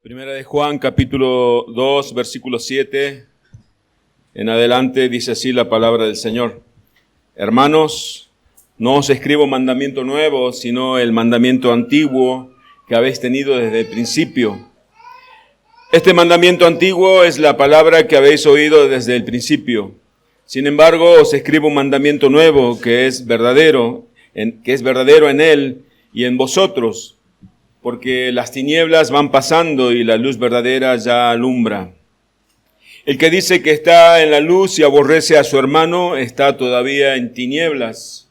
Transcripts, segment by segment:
Primera de Juan, capítulo 2, versículo 7, en adelante dice así la palabra del Señor. Hermanos, no os escribo mandamiento nuevo, sino el mandamiento antiguo que habéis tenido desde el principio. Este mandamiento antiguo es la palabra que habéis oído desde el principio. Sin embargo, os escribo un mandamiento nuevo que es verdadero en él y en vosotros, porque las tinieblas van pasando y la luz verdadera ya alumbra. El que dice que está en la luz y aborrece a su hermano está todavía en tinieblas.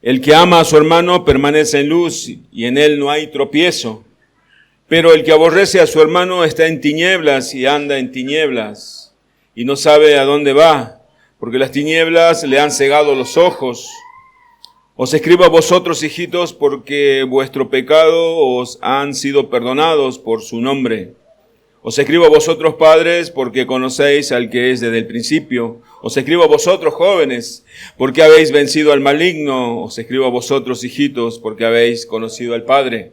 El que ama a su hermano permanece en luz y en él no hay tropiezo. Pero el que aborrece a su hermano está en tinieblas y anda en tinieblas y no sabe a dónde va, porque las tinieblas le han cegado los ojos. Os escribo a vosotros, hijitos, porque vuestro pecado os han sido perdonados por su nombre. Os escribo a vosotros, padres, porque conocéis al que es desde el principio. Os escribo a vosotros, jóvenes, porque habéis vencido al maligno. Os escribo a vosotros, hijitos, porque habéis conocido al Padre.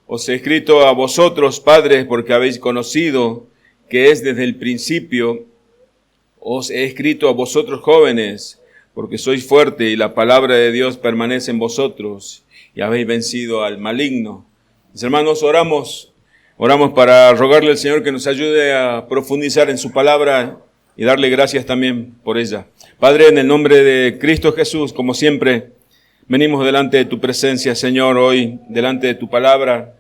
Os he escrito a vosotros, padres, porque habéis conocido que es desde el principio. Os he escrito a vosotros, jóvenes, porque sois fuertes y la palabra de Dios permanece en vosotros y habéis vencido al maligno. Mis hermanos, oramos para rogarle al Señor que nos ayude a profundizar en su palabra y darle gracias también por ella. Padre, en el nombre de Cristo Jesús, como siempre, venimos delante de tu presencia, Señor, hoy, delante de tu palabra,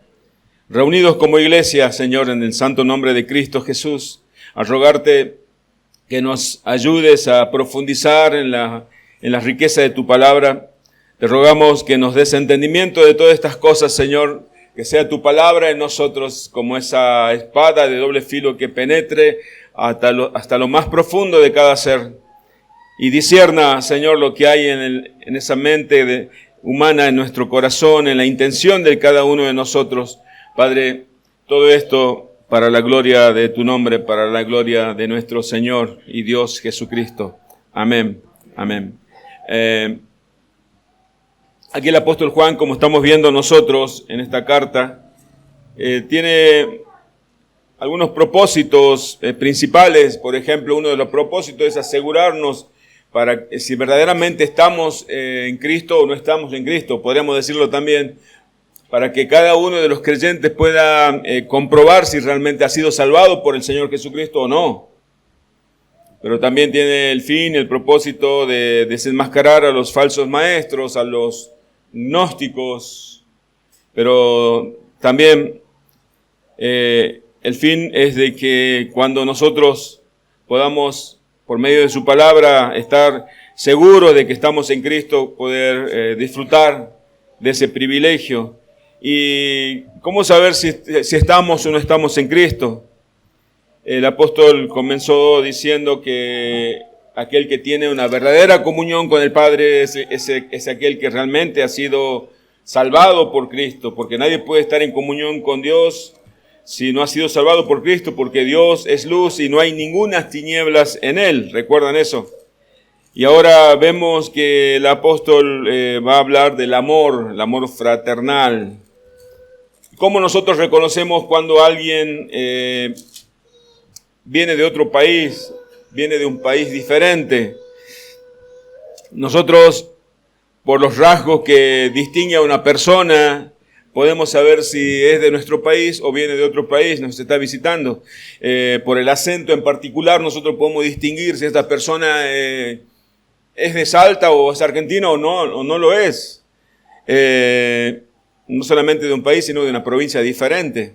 reunidos como iglesia, Señor, en el santo nombre de Cristo Jesús, a rogarte que nos ayudes a profundizar en la riqueza de tu palabra. Te rogamos que nos des entendimiento de todas estas cosas, Señor, que sea tu palabra en nosotros como esa espada de doble filo que penetre hasta lo más profundo de cada ser y discierna, Señor, lo que hay en esa mente humana, en nuestro corazón, en la intención de cada uno de nosotros. Padre, todo esto para la gloria de tu nombre, para la gloria de nuestro Señor y Dios Jesucristo. Amén. Amén. Aquí el apóstol Juan, como estamos viendo nosotros en esta carta, tiene algunos propósitos principales. Por ejemplo, uno de los propósitos es asegurarnos para si verdaderamente estamos en Cristo o no estamos en Cristo. Podríamos decirlo también, para que cada uno de los creyentes pueda comprobar si realmente ha sido salvado por el Señor Jesucristo o no. Pero también tiene el fin, el propósito de desenmascarar a los falsos maestros, a los gnósticos. Pero también el fin es de que cuando nosotros podamos, por medio de su palabra, estar seguros de que estamos en Cristo, poder disfrutar de ese privilegio. ¿Y cómo saber si estamos o no estamos en Cristo? El apóstol comenzó diciendo que aquel que tiene una verdadera comunión con el Padre es aquel que realmente ha sido salvado por Cristo, porque nadie puede estar en comunión con Dios si no ha sido salvado por Cristo, porque Dios es luz y no hay ninguna tinieblas en Él. ¿Recuerdan eso? Y ahora vemos que el apóstol va a hablar del amor, el amor fraternal. ¿Cómo nosotros reconocemos cuando alguien viene de otro país, viene de un país diferente? Nosotros, por los rasgos que distinguen a una persona, podemos saber si es de nuestro país o viene de otro país, nos está visitando. Por el acento en particular, nosotros podemos distinguir si esta persona es de Salta o es argentina o no lo es. No solamente de un país, sino de una provincia diferente.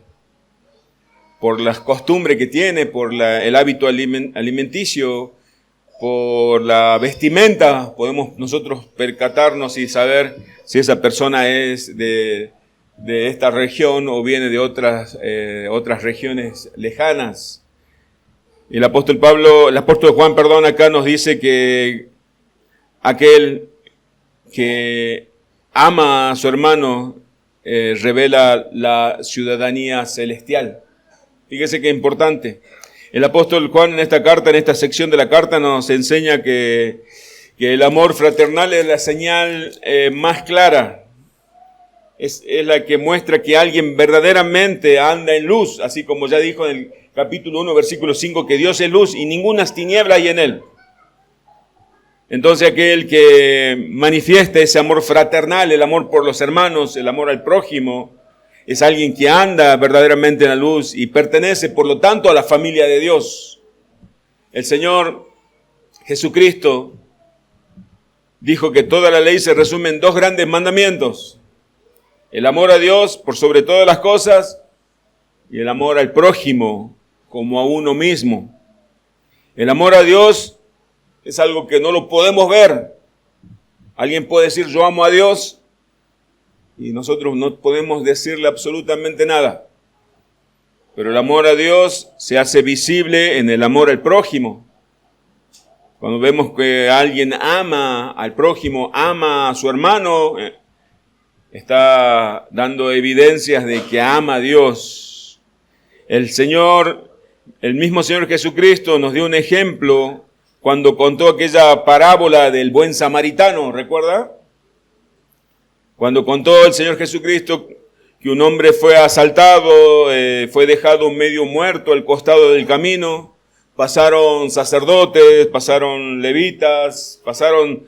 Por las costumbres que tiene, por el hábito alimenticio, por la vestimenta, podemos nosotros percatarnos y saber si esa persona es de esta región o viene de otras regiones lejanas. Y el apóstol Juan, acá nos dice que aquel que ama a su hermano revela la ciudadanía celestial. Fíjese qué importante. El apóstol Juan en esta sección de la carta nos enseña que el amor fraternal es la señal más clara es la que muestra que alguien verdaderamente anda en luz, así como ya dijo en el capítulo 1, versículo 5, que Dios es luz y ninguna tiniebla hay en él. Entonces aquel que manifiesta ese amor fraternal, el amor por los hermanos, el amor al prójimo, es alguien que anda verdaderamente en la luz y pertenece, por lo tanto, a la familia de Dios. El Señor Jesucristo dijo que toda la ley se resume en 2 grandes mandamientos: el amor a Dios por sobre todas las cosas y el amor al prójimo como a uno mismo. El amor a Dios es algo que no lo podemos ver. Alguien puede decir yo amo a Dios y nosotros no podemos decirle absolutamente nada. Pero el amor a Dios se hace visible en el amor al prójimo. Cuando vemos que alguien ama al prójimo, ama a su hermano, está dando evidencias de que ama a Dios. El mismo Señor Jesucristo nos dio un ejemplo cuando contó aquella parábola del buen samaritano, ¿recuerda? Cuando contó el Señor Jesucristo que un hombre fue asaltado, fue dejado medio muerto al costado del camino, pasaron sacerdotes, pasaron levitas, pasaron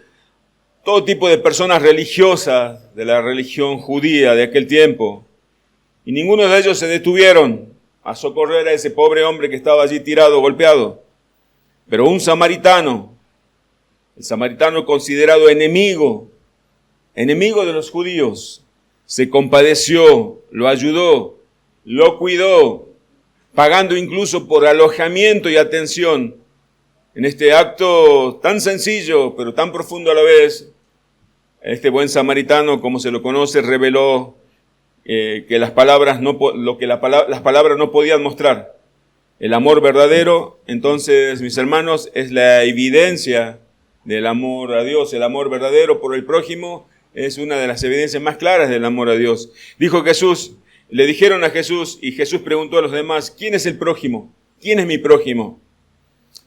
todo tipo de personas religiosas de la religión judía de aquel tiempo. Y ninguno de ellos se detuvieron a socorrer a ese pobre hombre que estaba allí tirado, golpeado. Pero un samaritano, el samaritano considerado enemigo de los judíos, se compadeció, lo ayudó, lo cuidó, pagando incluso por alojamiento y atención. En este acto tan sencillo, pero tan profundo a la vez, este buen samaritano, como se lo conoce, reveló que las palabras no podían mostrar. El amor verdadero, entonces, mis hermanos, es la evidencia del amor a Dios. El amor verdadero por el prójimo es una de las evidencias más claras del amor a Dios. Le dijeron a Jesús, y Jesús preguntó a los demás, ¿quién es el prójimo? ¿Quién es mi prójimo?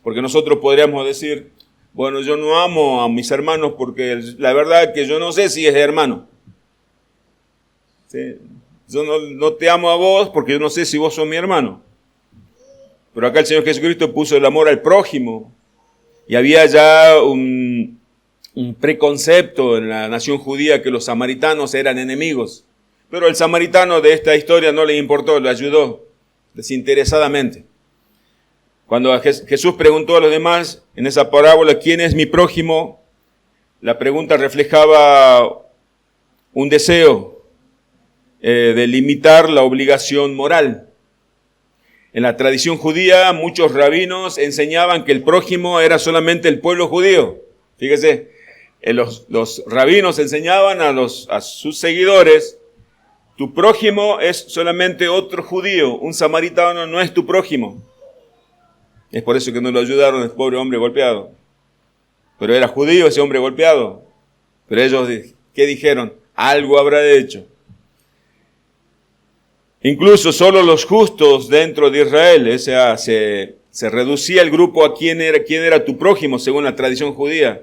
Porque nosotros podríamos decir, bueno, yo no amo a mis hermanos porque la verdad es que yo no sé si es hermano. ¿Sí? Yo no te amo a vos porque yo no sé si vos sos mi hermano. Pero acá el Señor Jesucristo puso el amor al prójimo. Y había ya un preconcepto en la nación judía que los samaritanos eran enemigos. Pero el samaritano de esta historia no le importó, le ayudó desinteresadamente. Cuando Jesús preguntó a los demás en esa parábola, ¿quién es mi prójimo? La pregunta reflejaba un deseo de limitar la obligación moral. En la tradición judía, muchos rabinos enseñaban que el prójimo era solamente el pueblo judío. Fíjese, los rabinos enseñaban a sus seguidores, tu prójimo es solamente otro judío, un samaritano no es tu prójimo. Es por eso que no lo ayudaron al pobre hombre golpeado. Pero era judío ese hombre golpeado. Pero ellos, ¿qué dijeron? Algo habrá hecho. Incluso solo los justos dentro de Israel, se reducía el grupo a quién era tu prójimo según la tradición judía.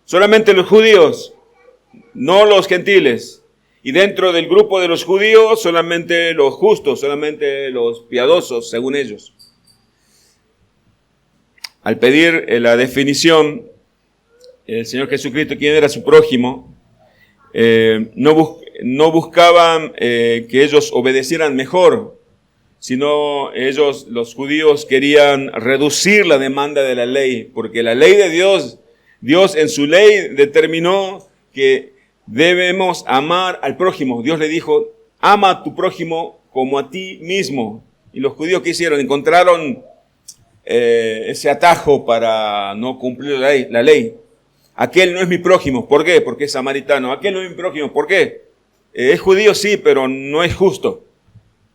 Solamente los judíos, no los gentiles. Y dentro del grupo de los judíos, solamente los justos, solamente los piadosos, según ellos. Al pedir la definición, el Señor Jesucristo, quién era su prójimo, no buscaban que ellos obedecieran mejor, sino los judíos querían reducir la demanda de la ley, porque la ley de Dios en su ley determinó que debemos amar al prójimo. Dios le dijo, ama a tu prójimo como a ti mismo. Y los judíos, ¿qué hicieron? Encontraron ese atajo para no cumplir la ley. Aquel no es mi prójimo. ¿Por qué? Porque es samaritano. Aquel no es mi prójimo. ¿Por qué? Es judío, sí, pero no es justo.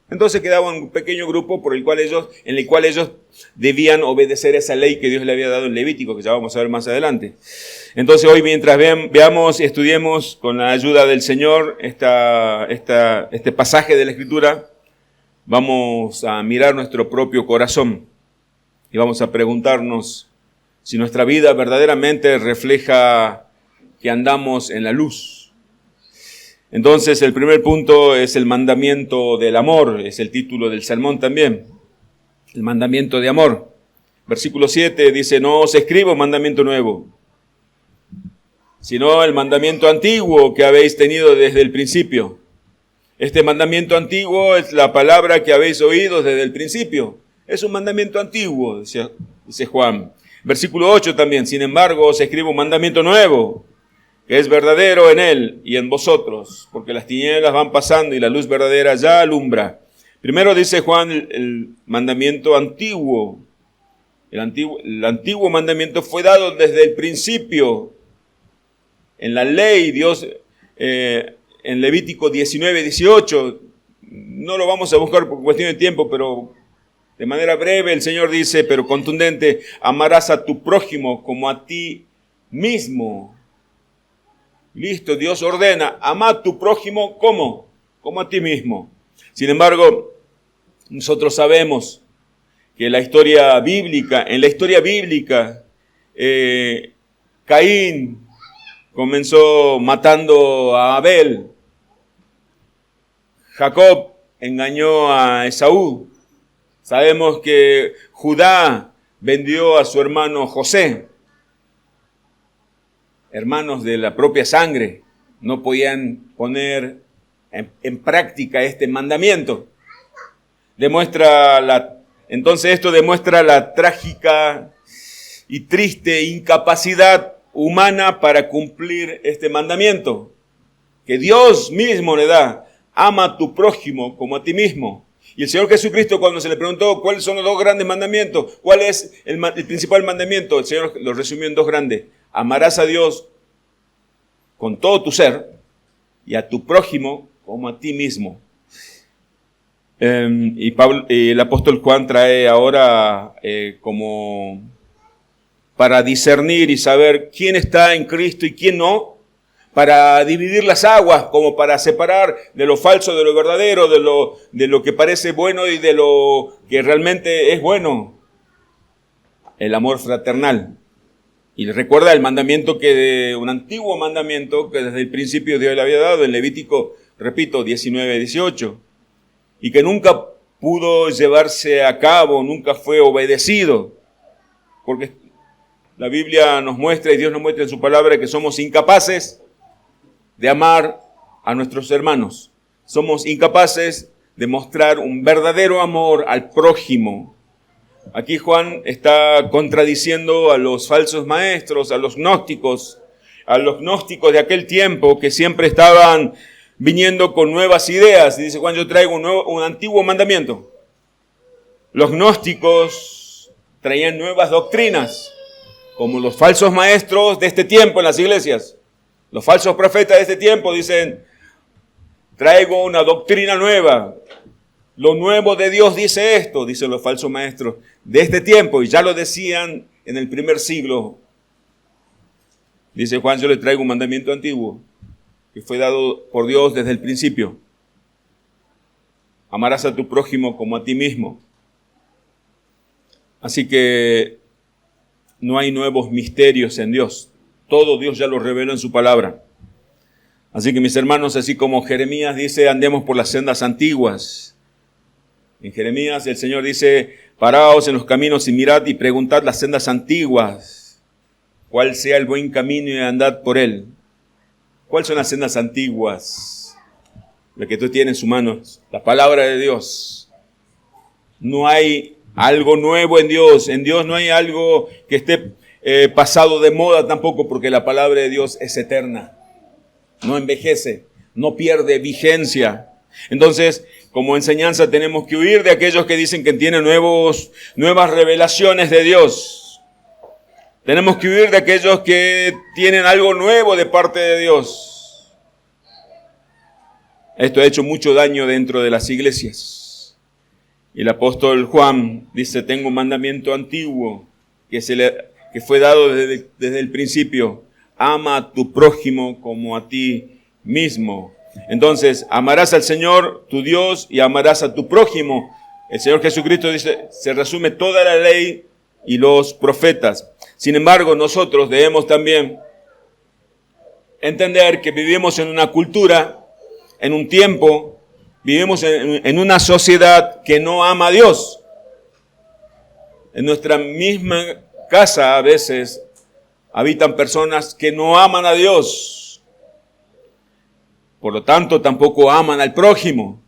Entonces quedaba un pequeño grupo en el cual ellos debían obedecer esa ley que Dios le había dado en Levítico, que ya vamos a ver más adelante. Entonces hoy, mientras veamos y estudiemos con la ayuda del Señor este pasaje de la Escritura, vamos a mirar nuestro propio corazón y vamos a preguntarnos si nuestra vida verdaderamente refleja que andamos en la luz. Entonces, el primer punto es el mandamiento del amor, es el título del sermón también, el mandamiento de amor. Versículo 7 dice, no os escribo mandamiento nuevo, sino el mandamiento antiguo que habéis tenido desde el principio. Este mandamiento antiguo es la palabra que habéis oído desde el principio. Es un mandamiento antiguo, dice Juan. Versículo 8 también, sin embargo, os escribo un mandamiento nuevo, que es verdadero en él y en vosotros, porque las tinieblas van pasando y la luz verdadera ya alumbra. Primero dice Juan el mandamiento antiguo. El antiguo mandamiento fue dado desde el principio. En la ley, Dios, en Levítico 19, 18, no lo vamos a buscar por cuestión de tiempo, pero de manera breve el Señor dice, pero contundente, amarás a tu prójimo como a ti mismo. Listo, Dios ordena, ama a tu prójimo ¿cómo? Como a ti mismo. Sin embargo, nosotros sabemos que en la historia bíblica, Caín comenzó matando a Abel. Jacob engañó a Esaú. Sabemos que Judá vendió a su hermano José. Hermanos de la propia sangre, no podían poner en práctica este mandamiento. Entonces esto demuestra la trágica y triste incapacidad humana para cumplir este mandamiento que Dios mismo le da. Ama a tu prójimo como a ti mismo. Y el Señor Jesucristo, cuando se le preguntó cuáles son los dos grandes mandamientos, cuál es el principal mandamiento, el Señor lo resumió en dos grandes. Amarás a Dios con todo tu ser y a tu prójimo como a ti mismo. Y el apóstol Juan trae ahora como para discernir y saber quién está en Cristo y quién no, para dividir las aguas, como para separar de lo falso de lo verdadero, de lo que parece bueno y de lo que realmente es bueno. El amor fraternal. Y recuerda el mandamiento un antiguo mandamiento que desde el principio Dios le había dado en Levítico, repito, 19, 18, y que nunca pudo llevarse a cabo, nunca fue obedecido, porque la Biblia nos muestra y Dios nos muestra en su palabra que somos incapaces de amar a nuestros hermanos. Somos incapaces de mostrar un verdadero amor al prójimo. Aquí Juan está contradiciendo a los falsos maestros, a los gnósticos de aquel tiempo que siempre estaban viniendo con nuevas ideas. Y dice Juan, yo traigo un antiguo mandamiento. Los gnósticos traían nuevas doctrinas, como los falsos maestros de este tiempo en las iglesias. Los falsos profetas de este tiempo dicen, traigo una doctrina nueva. Lo nuevo de Dios dice esto, dicen los falsos maestros de este tiempo, y ya lo decían en el primer siglo. Dice Juan, yo le traigo un mandamiento antiguo, que fue dado por Dios desde el principio. Amarás a tu prójimo como a ti mismo. Así que no hay nuevos misterios en Dios. Todo Dios ya lo reveló en su palabra. Así que mis hermanos, así como Jeremías dice, andemos por las sendas antiguas. En Jeremías el Señor dice, paraos en los caminos y mirad y preguntad las sendas antiguas, cuál sea el buen camino y andad por él. ¿Cuáles son las sendas antiguas? Lo que tú tienes en sus manos, la palabra de Dios. No hay algo nuevo en Dios. En Dios no hay algo que esté pasado de moda tampoco, porque la palabra de Dios es eterna. No envejece, no pierde vigencia. Entonces, como enseñanza tenemos que huir de aquellos que dicen que tienen nuevas revelaciones de Dios. Tenemos que huir de aquellos que tienen algo nuevo de parte de Dios. Esto ha hecho mucho daño dentro de las iglesias. Y el apóstol Juan dice, tengo un mandamiento antiguo que fue dado desde el principio. Ama a tu prójimo como a ti mismo. Entonces, amarás al Señor, tu Dios, y amarás a tu prójimo. El Señor Jesucristo dice, se resume toda la ley y los profetas. Sin embargo, nosotros debemos también entender que vivimos en una cultura en un tiempo, vivimos en una sociedad que no ama a Dios. En nuestra misma casa a veces habitan personas que no aman a Dios. Por lo tanto, tampoco aman al prójimo.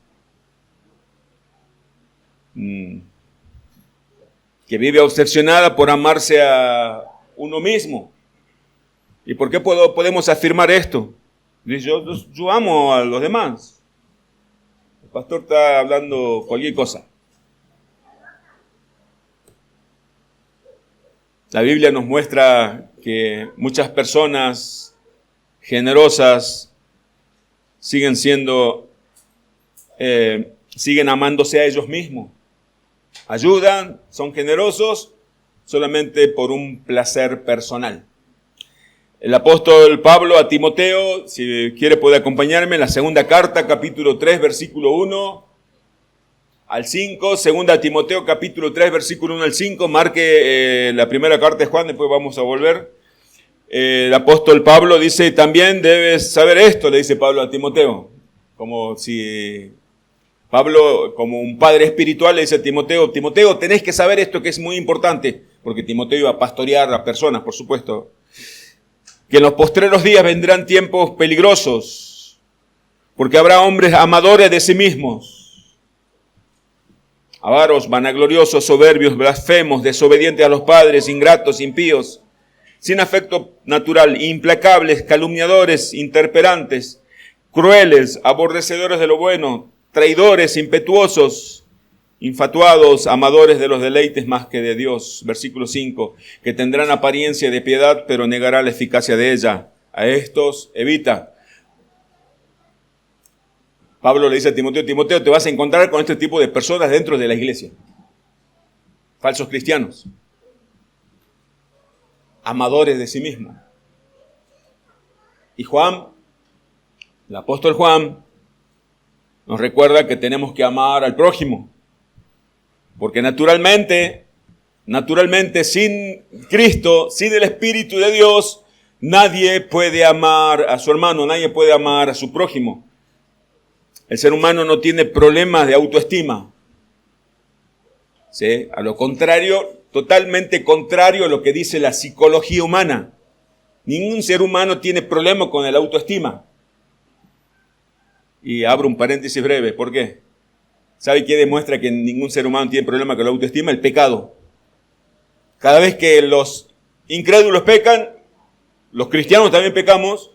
Que vive obsesionada por amarse a uno mismo. ¿Y por qué podemos afirmar esto? Dice, yo amo a los demás. El pastor está hablando cualquier cosa. La Biblia nos muestra que muchas personas generosas siguen amándose a ellos mismos. Ayudan, son generosos solamente por un placer personal. El apóstol Pablo a Timoteo, si quiere puede acompañarme en la segunda carta, capítulo 3, versículo 1 al 5, segunda Timoteo, capítulo 3, versículo 1 al 5, marque la primera carta de Juan, después vamos a volver. El apóstol Pablo dice, también debes saber esto, le dice Pablo a Timoteo, como si Pablo, como un padre espiritual, le dice a Timoteo, Timoteo, tenés que saber esto que es muy importante, porque Timoteo iba a pastorear a personas, por supuesto, que en los postreros días vendrán tiempos peligrosos, porque habrá hombres amadores de sí mismos, avaros, vanagloriosos, soberbios, blasfemos, desobedientes a los padres, ingratos, impíos, sin afecto natural, implacables, calumniadores, interperantes, crueles, aborrecedores de lo bueno, traidores, impetuosos, infatuados, amadores de los deleites más que de Dios. Versículo 5, que tendrán apariencia de piedad, pero negará la eficacia de ella. A estos evita. Pablo le dice a Timoteo, Timoteo, te vas a encontrar con este tipo de personas dentro de la iglesia. Falsos cristianos. Amadores de sí mismos. Y Juan, el apóstol Juan, nos recuerda que tenemos que amar al prójimo. Porque naturalmente, sin Cristo, sin el Espíritu de Dios, nadie puede amar a su hermano, nadie puede amar a su prójimo. El ser humano no tiene problemas de autoestima. ¿Sí? A lo contrario, totalmente contrario a lo que dice la psicología humana. Ningún ser humano tiene problema con el autoestima. Y abro un paréntesis breve, ¿por qué? ¿Sabe qué demuestra que ningún ser humano tiene problema con la autoestima? El pecado. Cada vez que los incrédulos pecan, los cristianos también pecamos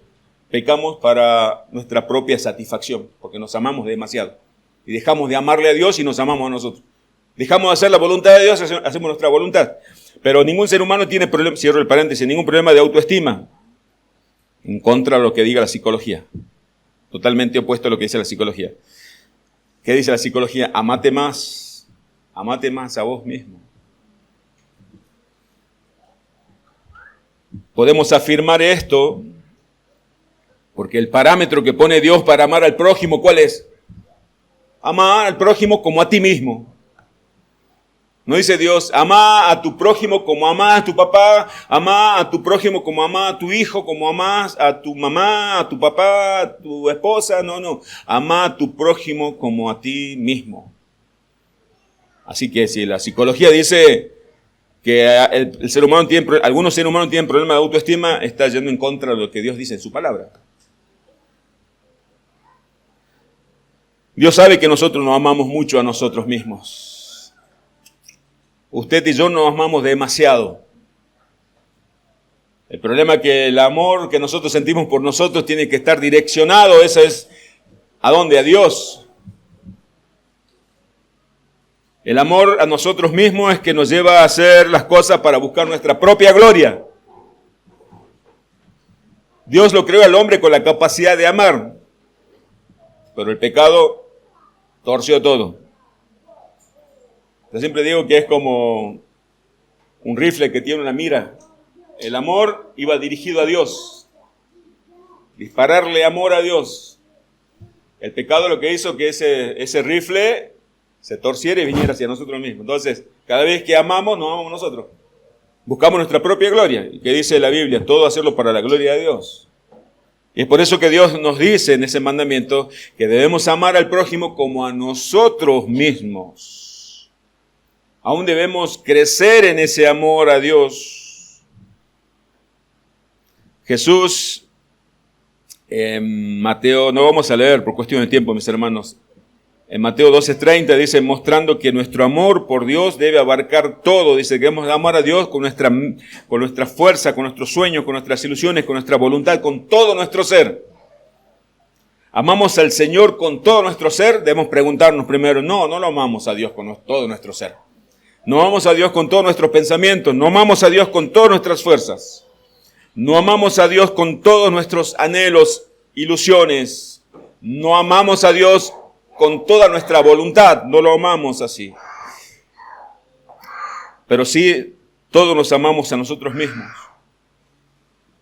para nuestra propia satisfacción, porque nos amamos demasiado. Y dejamos de amarle a Dios y nos amamos a nosotros. Dejamos de hacer la voluntad de Dios, hacemos nuestra voluntad. Pero ningún ser humano tiene problema, cierro el paréntesis, ningún problema de autoestima. En contra de lo que diga la psicología. Totalmente opuesto a lo que dice la psicología. ¿Qué dice la psicología? Amate más a vos mismo. Podemos afirmar esto porque el parámetro que pone Dios para amar al prójimo, ¿cuál es? Amar al prójimo como a ti mismo. No dice Dios, ama a tu prójimo como amás a tu papá, ama a tu prójimo como amás a tu hijo, como amás a tu mamá, a tu papá, a tu esposa. No. Ama a tu prójimo como a ti mismo. Así que si la psicología dice que el ser humano algunos seres humanos tienen problemas de autoestima, está yendo en contra de lo que Dios dice en su palabra. Dios sabe que nosotros nos amamos mucho a nosotros mismos. Usted y yo nos amamos demasiado. El problema es que el amor que nosotros sentimos por nosotros tiene que estar direccionado, eso es, ¿a dónde? A Dios. El amor a nosotros mismos es que nos lleva a hacer las cosas para buscar nuestra propia gloria. Dios lo creó al hombre con la capacidad de amar, pero el pecado torció todo. Yo siempre digo que es como un rifle que tiene una mira. El amor iba dirigido a Dios. Dispararle amor a Dios. El pecado lo que hizo que ese rifle se torciera y viniera hacia nosotros mismos. Entonces, cada vez que amamos, nos amamos nosotros. Buscamos nuestra propia gloria. ¿Y qué dice la Biblia? Todo hacerlo para la gloria de Dios. Y es por eso que Dios nos dice en ese mandamiento que debemos amar al prójimo como a nosotros mismos. Aún debemos crecer en ese amor a Dios. Jesús, en Mateo, no vamos a leer por cuestión de tiempo, mis hermanos. En Mateo 12:30 dice, mostrando que nuestro amor por Dios debe abarcar todo. Dice que debemos amar a Dios con nuestra fuerza, con nuestros sueños, con nuestras ilusiones, con nuestra voluntad, con todo nuestro ser. ¿Amamos al Señor con todo nuestro ser? Debemos preguntarnos primero, no lo amamos a Dios con todo nuestro ser. No amamos a Dios con todos nuestros pensamientos, no amamos a Dios con todas nuestras fuerzas. No amamos a Dios con todos nuestros anhelos, ilusiones. No amamos a Dios con toda nuestra voluntad, no lo amamos así. Pero sí, todos nos amamos a nosotros mismos.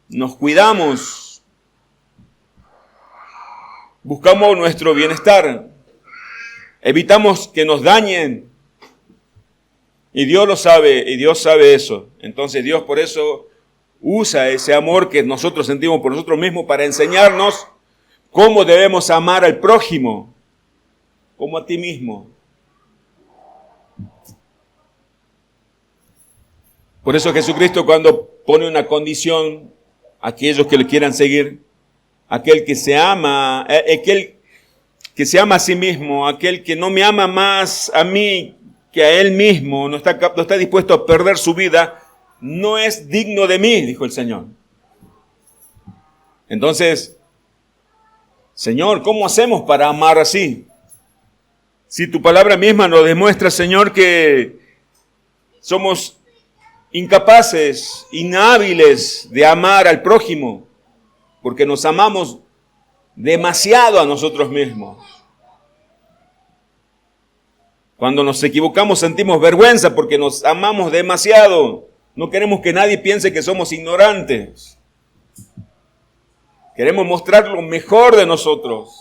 Nos cuidamos. Buscamos nuestro bienestar. Evitamos que nos dañen. Y Dios lo sabe, y Dios sabe eso. Entonces Dios por eso usa ese amor que nosotros sentimos por nosotros mismos para enseñarnos cómo debemos amar al prójimo, como a ti mismo. Por eso Jesucristo, cuando pone una condición a aquellos que le quieran seguir, aquel que se ama a sí mismo, aquel que no me ama más a mí que a él mismo, no está dispuesto a perder su vida, no es digno de mí, dijo el Señor. Entonces, Señor, ¿cómo hacemos para amar así? Si tu palabra misma nos demuestra, Señor, que somos incapaces, inhábiles de amar al prójimo, porque nos amamos demasiado a nosotros mismos. Cuando nos equivocamos sentimos vergüenza porque nos amamos demasiado. No queremos que nadie piense que somos ignorantes. Queremos mostrar lo mejor de nosotros.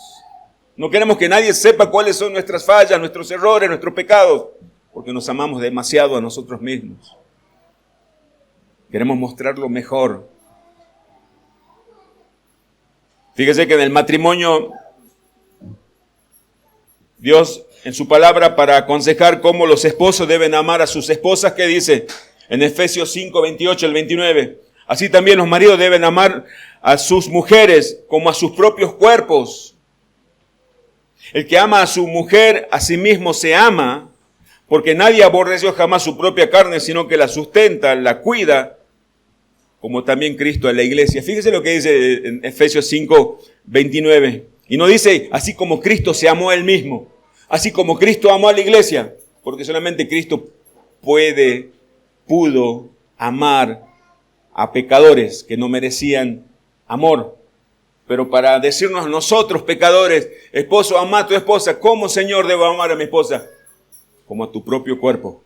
No queremos que nadie sepa cuáles son nuestras fallas, nuestros errores, nuestros pecados, porque nos amamos demasiado a nosotros mismos. Queremos mostrar lo mejor. Fíjese que en el matrimonio, Dios en su palabra para aconsejar cómo los esposos deben amar a sus esposas, ¿qué dice? En Efesios 5, 28 al 29. Así también los maridos deben amar a sus mujeres como a sus propios cuerpos. El que ama a su mujer, a sí mismo se ama, porque nadie aborreció jamás su propia carne, sino que la sustenta, la cuida, como también Cristo a la iglesia. Fíjese lo que dice en Efesios 5, 29. Y no dice, así como Cristo se amó a él mismo, así como Cristo amó a la iglesia, porque solamente Cristo pudo amar a pecadores que no merecían amor. Pero para decirnos nosotros, pecadores, esposo, ama a tu esposa. ¿Cómo, Señor, debo amar a mi esposa? Como a tu propio cuerpo.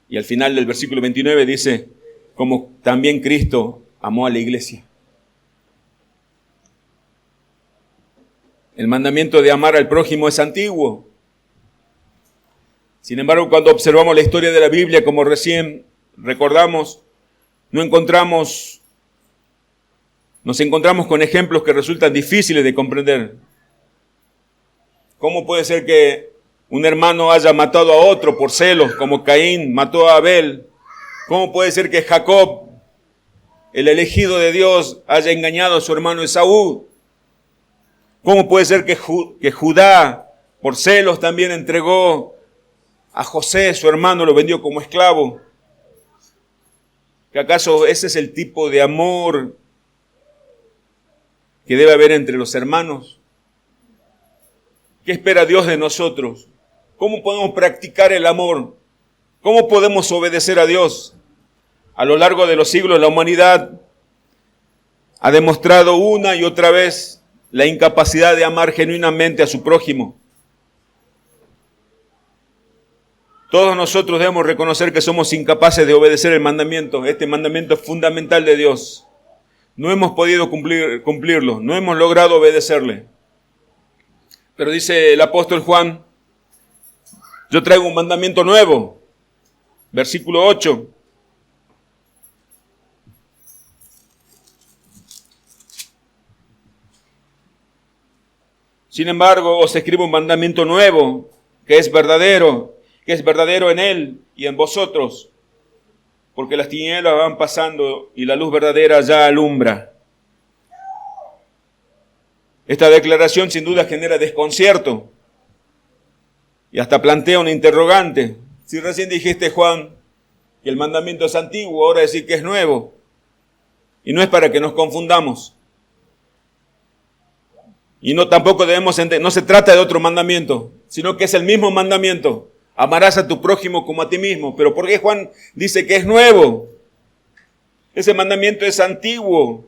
Y al final del versículo 29 dice, como también Cristo amó a la iglesia. El mandamiento de amar al prójimo es antiguo. Sin embargo, cuando observamos la historia de la Biblia, como recién recordamos, nos encontramos con ejemplos que resultan difíciles de comprender. ¿Cómo puede ser que un hermano haya matado a otro por celos, como Caín mató a Abel? ¿Cómo puede ser que Jacob, el elegido de Dios, haya engañado a su hermano Esaú? ¿Cómo puede ser que Judá, por celos, también entregó a José, su hermano, lo vendió como esclavo? ¿Que acaso ese es el tipo de amor que debe haber entre los hermanos? ¿Qué espera Dios de nosotros? ¿Cómo podemos practicar el amor? ¿Cómo podemos obedecer a Dios? A lo largo de los siglos, la humanidad ha demostrado una y otra vez la incapacidad de amar genuinamente a su prójimo. Todos nosotros debemos reconocer que somos incapaces de obedecer el mandamiento. Este mandamiento es fundamental de Dios. No hemos podido cumplirlo, no hemos logrado obedecerle. Pero dice el apóstol Juan, yo traigo un mandamiento nuevo. Versículo 8. Sin embargo, os escribo un mandamiento nuevo, que es verdadero en Él y en vosotros, porque las tinieblas van pasando y la luz verdadera ya alumbra. Esta declaración sin duda genera desconcierto y hasta plantea un interrogante. Si recién dijiste, Juan, que el mandamiento es antiguo, ahora decir que es nuevo. Y no es para que nos confundamos. Y no tampoco debemos entender, no se trata de otro mandamiento, sino que es el mismo mandamiento. Amarás a tu prójimo como a ti mismo. Pero ¿por qué Juan dice que es nuevo? Ese mandamiento es antiguo.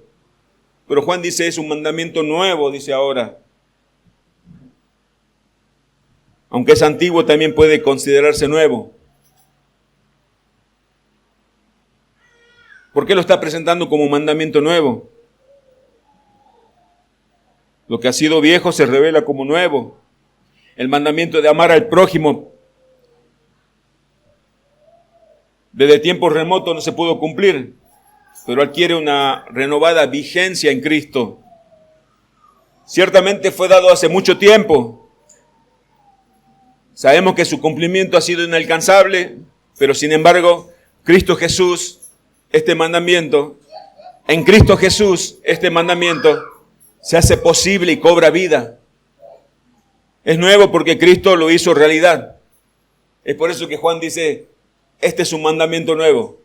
Pero Juan dice es un mandamiento nuevo, dice ahora. Aunque es antiguo, también puede considerarse nuevo. ¿Por qué lo está presentando como un mandamiento nuevo? Lo que ha sido viejo se revela como nuevo. El mandamiento de amar al prójimo desde tiempos remotos no se pudo cumplir, pero adquiere una renovada vigencia en Cristo. Ciertamente fue dado hace mucho tiempo. Sabemos que su cumplimiento ha sido inalcanzable, pero sin embargo, Cristo Jesús, en Cristo Jesús, este mandamiento se hace posible y cobra vida. Es nuevo porque Cristo lo hizo realidad. Es por eso que Juan dice, este es un mandamiento nuevo.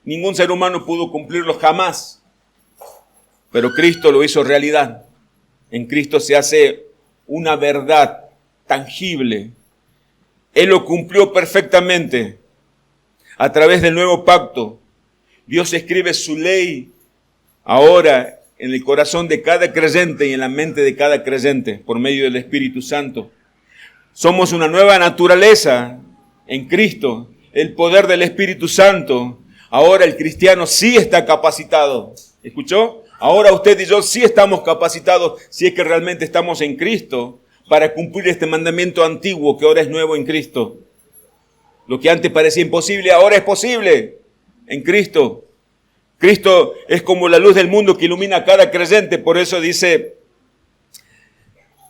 Ningún ser humano pudo cumplirlo jamás, pero Cristo lo hizo realidad. En Cristo se hace una verdad tangible. Él lo cumplió perfectamente. A través del nuevo pacto, Dios escribe su ley ahora en el corazón de cada creyente y en la mente de cada creyente por medio del Espíritu Santo. Somos una nueva naturaleza en Cristo, el poder del Espíritu Santo. Ahora el cristiano sí está capacitado. ¿Escuchó? Ahora usted y yo sí estamos capacitados, si es que realmente estamos en Cristo, para cumplir este mandamiento antiguo que ahora es nuevo en Cristo. Lo que antes parecía imposible, ahora es posible en Cristo. Cristo es como la luz del mundo que ilumina a cada creyente. Por eso dice,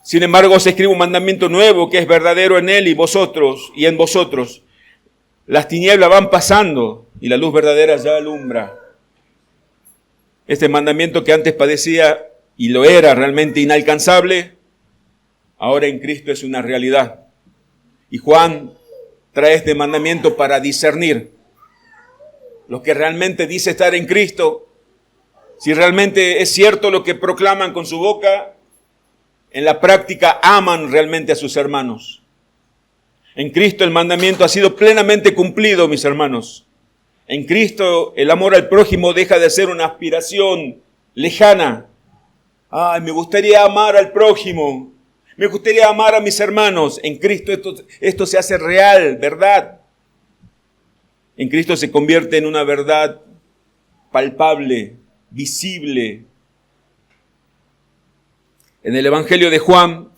sin embargo os escribo un mandamiento nuevo que es verdadero en Él y en vosotros. Las tinieblas van pasando y la luz verdadera ya alumbra. Este mandamiento que antes parecía y lo era realmente inalcanzable, ahora en Cristo es una realidad. Y Juan trae este mandamiento para discernir lo que realmente dice estar en Cristo, si realmente es cierto lo que proclaman con su boca, en la práctica aman realmente a sus hermanos. En Cristo el mandamiento ha sido plenamente cumplido, mis hermanos. En Cristo el amor al prójimo deja de ser una aspiración lejana. Ay, me gustaría amar al prójimo, me gustaría amar a mis hermanos. En Cristo esto se hace real, verdad. En Cristo se convierte en una verdad palpable, visible. En el Evangelio de Juan,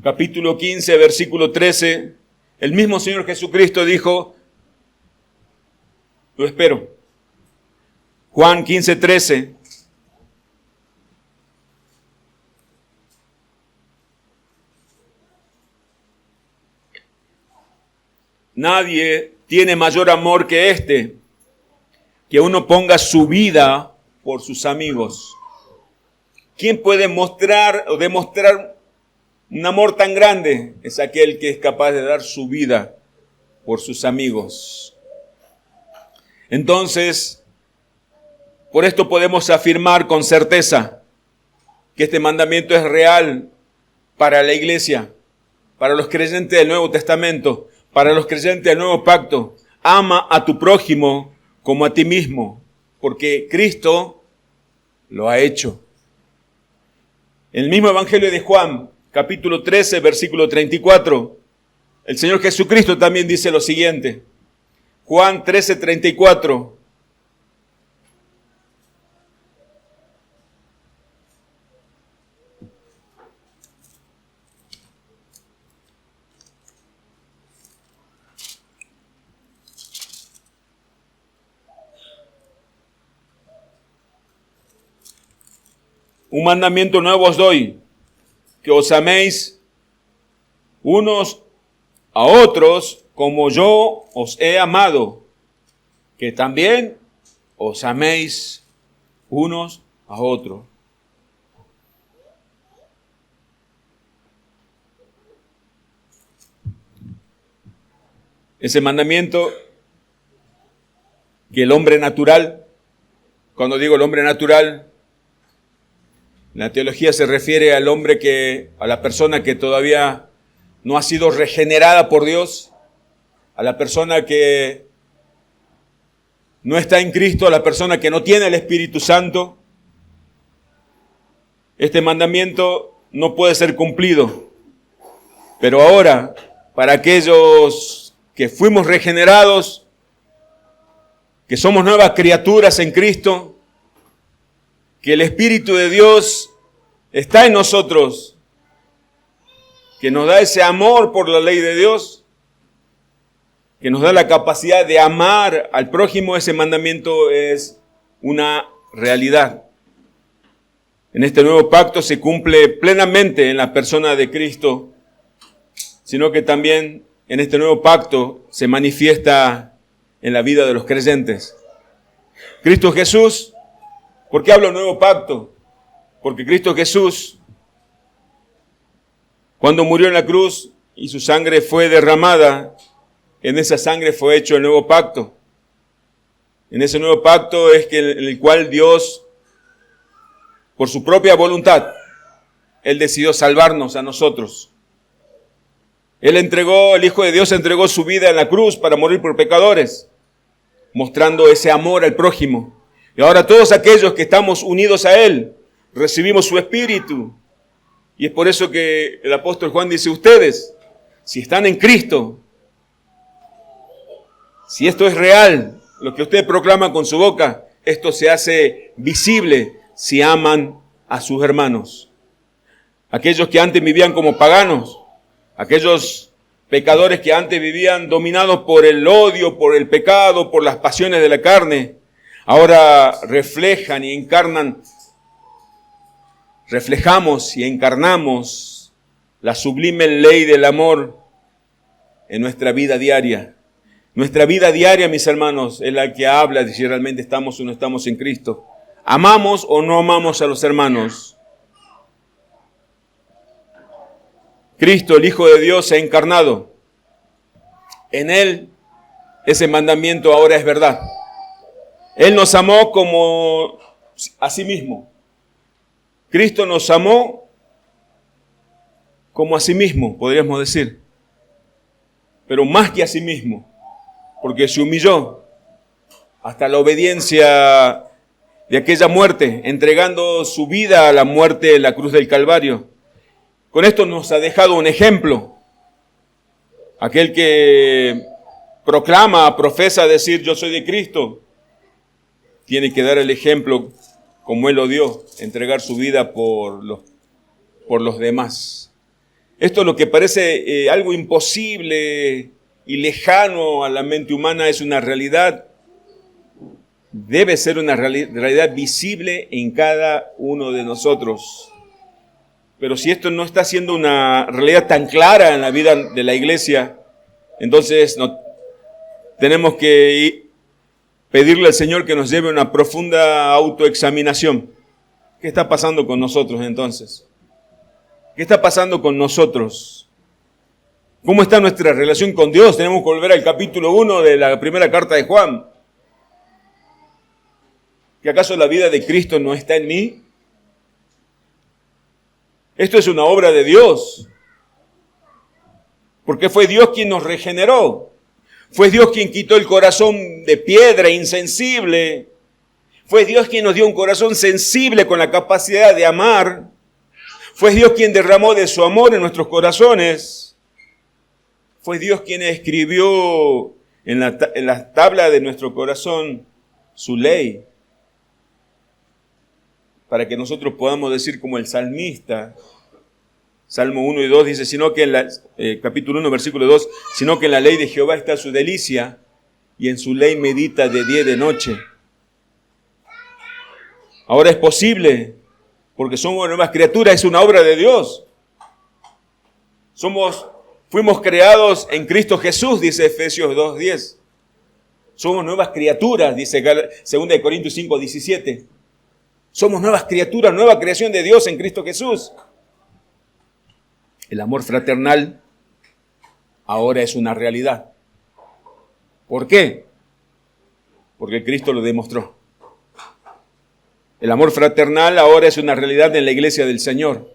capítulo 15, versículo 13, el mismo Señor Jesucristo dijo, lo espero. Juan 15, 13. Nadie tiene mayor amor que este, que uno ponga su vida por sus amigos. ¿Quién puede mostrar o demostrar un amor tan grande? Es aquel que es capaz de dar su vida por sus amigos. Entonces, por esto podemos afirmar con certeza que este mandamiento es real para la iglesia, para los creyentes del Nuevo Testamento, para los creyentes del Nuevo Pacto. Ama a tu prójimo como a ti mismo, porque Cristo lo ha hecho. En el mismo Evangelio de Juan, capítulo 13, versículo 34, el Señor Jesucristo también dice lo siguiente. Juan 13, 34. un mandamiento nuevo os doy, que os améis unos a otros como yo os he amado, que también os améis unos a otros. Ese mandamiento que el hombre natural, cuando digo el hombre natural, la teología se refiere al hombre a la persona que todavía no ha sido regenerada por Dios, a la persona que no está en Cristo, a la persona que no tiene el Espíritu Santo. Este mandamiento no puede ser cumplido. Pero ahora, para aquellos que fuimos regenerados, que somos nuevas criaturas en Cristo, que el Espíritu de Dios está en nosotros, que nos da ese amor por la ley de Dios, que nos da la capacidad de amar al prójimo, ese mandamiento es una realidad. En este nuevo pacto se cumple plenamente en la persona de Cristo, sino que también en este nuevo pacto se manifiesta en la vida de los creyentes. Cristo Jesús, ¿por qué hablo nuevo pacto? Porque Cristo Jesús, cuando murió en la cruz y su sangre fue derramada, en esa sangre fue hecho el nuevo pacto. En ese nuevo pacto es en el cual Dios, por su propia voluntad, Él decidió salvarnos a nosotros. El Hijo de Dios entregó su vida en la cruz para morir por pecadores, mostrando ese amor al prójimo. Y ahora todos aquellos que estamos unidos a Él, recibimos su Espíritu. Y es por eso que el apóstol Juan dice, ustedes, si están en Cristo, si esto es real, lo que usted proclama con su boca, esto se hace visible si aman a sus hermanos. Aquellos que antes vivían como paganos, aquellos pecadores que antes vivían dominados por el odio, por el pecado, por las pasiones de la carne, ahora reflejamos y encarnamos la sublime ley del amor en nuestra vida diaria. Nuestra vida diaria, mis hermanos, es la que habla de si realmente estamos o no estamos en Cristo. ¿Amamos o no amamos a los hermanos? Cristo, el Hijo de Dios, se ha encarnado. En Él, ese mandamiento ahora es verdad. Él nos amó como a sí mismo. Cristo nos amó como a sí mismo, podríamos decir. Pero más que a sí mismo, porque se humilló hasta la obediencia de aquella muerte, entregando su vida a la muerte en la cruz del Calvario. Con esto nos ha dejado un ejemplo. Aquel que profesa decir yo soy de Cristo, tiene que dar el ejemplo como Él lo dio, entregar su vida por los demás. Esto es lo que parece algo imposible y lejano a la mente humana, es una realidad, debe ser una realidad visible en cada uno de nosotros. Pero si esto no está siendo una realidad tan clara en la vida de la iglesia, entonces tenemos que pedirle al Señor que nos lleve a una profunda autoexaminación. ¿Qué está pasando con nosotros entonces? ¿Qué está pasando con nosotros? ¿Cómo está nuestra relación con Dios? Tenemos que volver al capítulo 1 de la primera carta de Juan. ¿Que acaso la vida de Cristo no está en mí? Esto es una obra de Dios, porque fue Dios quien nos regeneró, fue Dios quien quitó el corazón de piedra insensible, fue Dios quien nos dio un corazón sensible con la capacidad de amar, fue Dios quien derramó de su amor en nuestros corazones, fue Dios quien escribió en la tabla de nuestro corazón su ley, para que nosotros podamos decir como el salmista, Salmo 1 y 2 dice, sino que en capítulo 1, versículo 2, sino que en la ley de Jehová está su delicia, y en su ley medita de día y de noche. Ahora es posible porque somos nuevas criaturas, es una obra de Dios. Fuimos creados en Cristo Jesús, dice Efesios 2:10. Somos nuevas criaturas, dice 2 Corintios 5:17. Somos nuevas criaturas, nueva creación de Dios en Cristo Jesús. El amor fraternal ahora es una realidad. ¿Por qué? Porque Cristo lo demostró. El amor fraternal ahora es una realidad en la iglesia del Señor.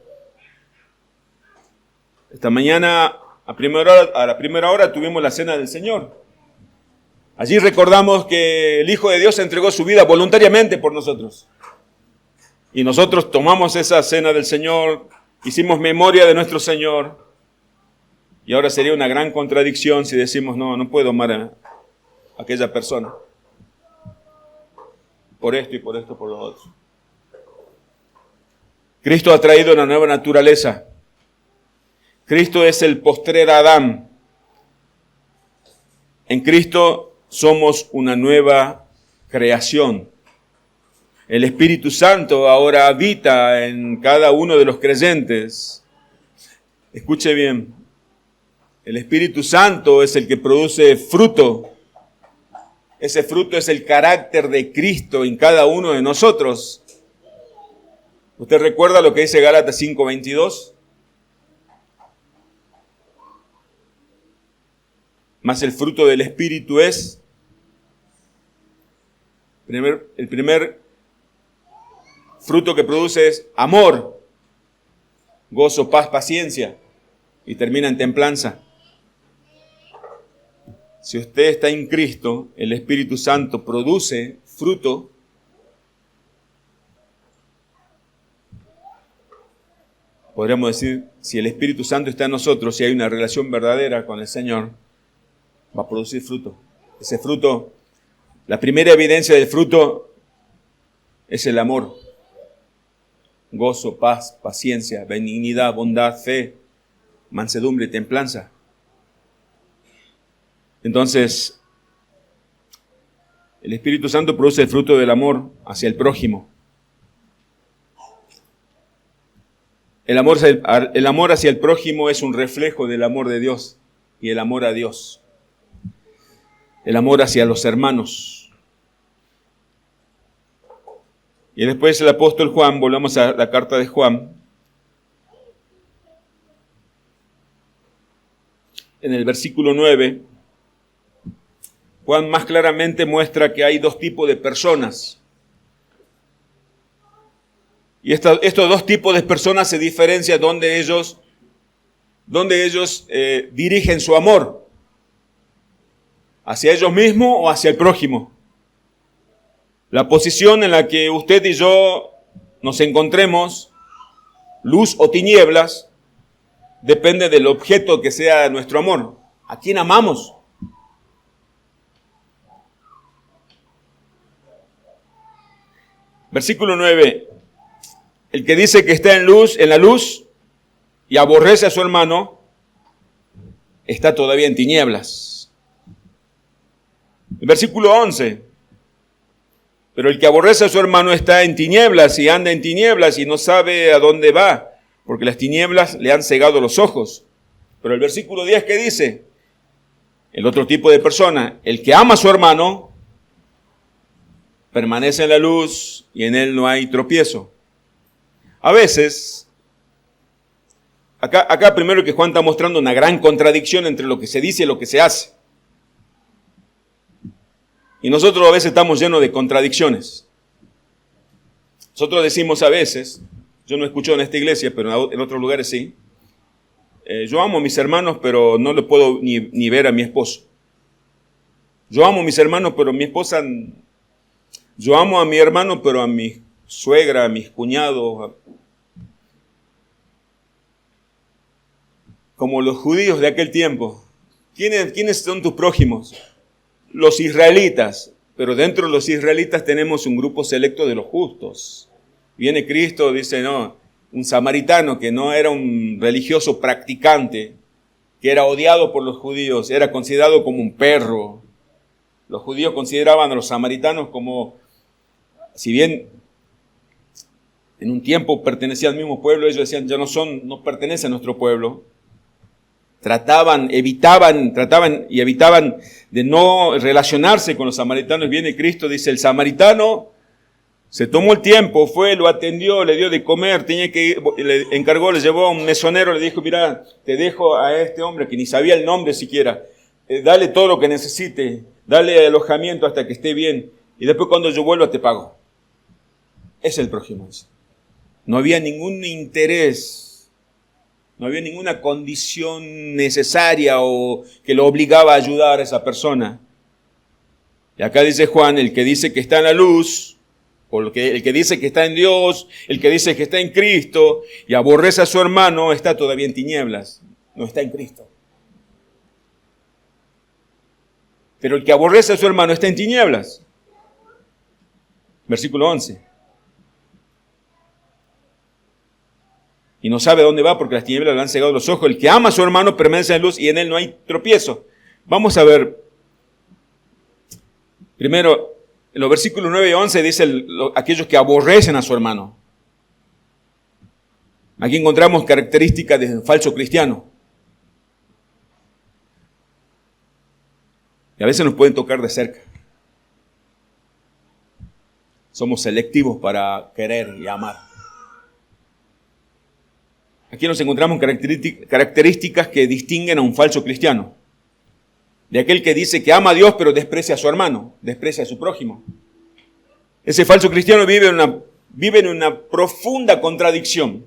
Esta mañana, a la primera hora, tuvimos la cena del Señor. Allí recordamos que el Hijo de Dios entregó su vida voluntariamente por nosotros. Y nosotros tomamos esa cena del Señor, hicimos memoria de nuestro Señor. Y ahora sería una gran contradicción si decimos, no puedo amar a aquella persona. Por esto y por esto, por lo otro. Cristo ha traído una nueva naturaleza. Cristo es el postrer Adán. En Cristo somos una nueva creación. El Espíritu Santo ahora habita en cada uno de los creyentes. Escuche bien, el Espíritu Santo es el que produce fruto. Ese fruto es el carácter de Cristo en cada uno de nosotros. ¿Usted recuerda lo que dice Gálatas 5:22? Mas el fruto del Espíritu es, el primer fruto que produce es amor, gozo, paz, paciencia, y termina en templanza. Si usted está en Cristo, el Espíritu Santo produce fruto. Podríamos decir, si el Espíritu Santo está en nosotros, si hay una relación verdadera con el Señor, va a producir fruto. Ese fruto, la primera evidencia del fruto es el amor. Gozo, paz, paciencia, benignidad, bondad, fe, mansedumbre, templanza. Entonces, el Espíritu Santo produce el fruto del amor hacia el prójimo. El amor hacia el prójimo es un reflejo del amor de Dios y el amor a Dios. El amor hacia los hermanos. Y después el apóstol Juan, volvamos a la carta de Juan. En el versículo 9, Juan más claramente muestra que hay dos tipos de personas. Y estos dos tipos de personas se diferencian donde ellos dirigen su amor. ¿Hacia ellos mismos o hacia el prójimo? La posición en la que usted y yo nos encontremos, luz o tinieblas, depende del objeto que sea nuestro amor. ¿A quién amamos? Versículo 9. El que dice que está en la luz, y aborrece a su hermano, está todavía en tinieblas. El versículo 11. Pero el que aborrece a su hermano está en tinieblas y anda en tinieblas y no sabe a dónde va, porque las tinieblas le han cegado los ojos. Pero el versículo 10, ¿qué dice? El otro tipo de persona, el que ama a su hermano, permanece en la luz y en él no hay tropiezo. A veces, acá primero que Juan está mostrando una gran contradicción entre lo que se dice y lo que se hace. Y nosotros a veces estamos llenos de contradicciones. Nosotros decimos a veces, yo no escucho en esta iglesia, pero en otros lugares sí, yo amo a mis hermanos, pero no le puedo ni ver a mi esposo. Yo amo a mis hermanos, pero mi esposa... Yo amo a mi hermano, pero a mi suegra, a mis cuñados, como los judíos de aquel tiempo. ¿Quiénes son tus prójimos? Los israelitas, pero dentro de los israelitas tenemos un grupo selecto de los justos. Viene Cristo, dice, no, un samaritano que no era un religioso practicante, que era odiado por los judíos, era considerado como un perro. Los judíos consideraban a los samaritanos como, si bien en un tiempo pertenecían al mismo pueblo, ellos decían, ya no pertenece a nuestro pueblo. Evitaban de no relacionarse con los samaritanos. Viene Cristo, dice, el samaritano se tomó el tiempo, fue, lo atendió, le dio de comer, tenía que ir, le encargó, le llevó a un mesonero, le dijo, mira, te dejo a este hombre que ni sabía el nombre siquiera, dale todo lo que necesite, dale alojamiento hasta que esté bien, y después cuando yo vuelva te pago. Es el prójimo. No había ningún interés, no había ninguna condición necesaria o que lo obligaba a ayudar a esa persona. Y acá dice Juan, el que dice que está en la luz, o el que dice que está en Dios, el que dice que está en Cristo y aborrece a su hermano, está todavía en tinieblas, no está en Cristo. Pero el que aborrece a su hermano está en tinieblas. Versículo 11. Y no sabe dónde va porque las tinieblas le han cegado los ojos. El que ama a su hermano permanece en luz y en él no hay tropiezo. Vamos a ver. Primero, en los versículos 9 y 11 dice aquellos que aborrecen a su hermano. Aquí encontramos características de un falso cristiano. Y a veces nos pueden tocar de cerca. Somos selectivos para querer y amar. Aquí nos encontramos características que distinguen a un falso cristiano. De aquel que dice que ama a Dios pero desprecia a su hermano, desprecia a su prójimo. Ese falso cristiano vive en una profunda contradicción.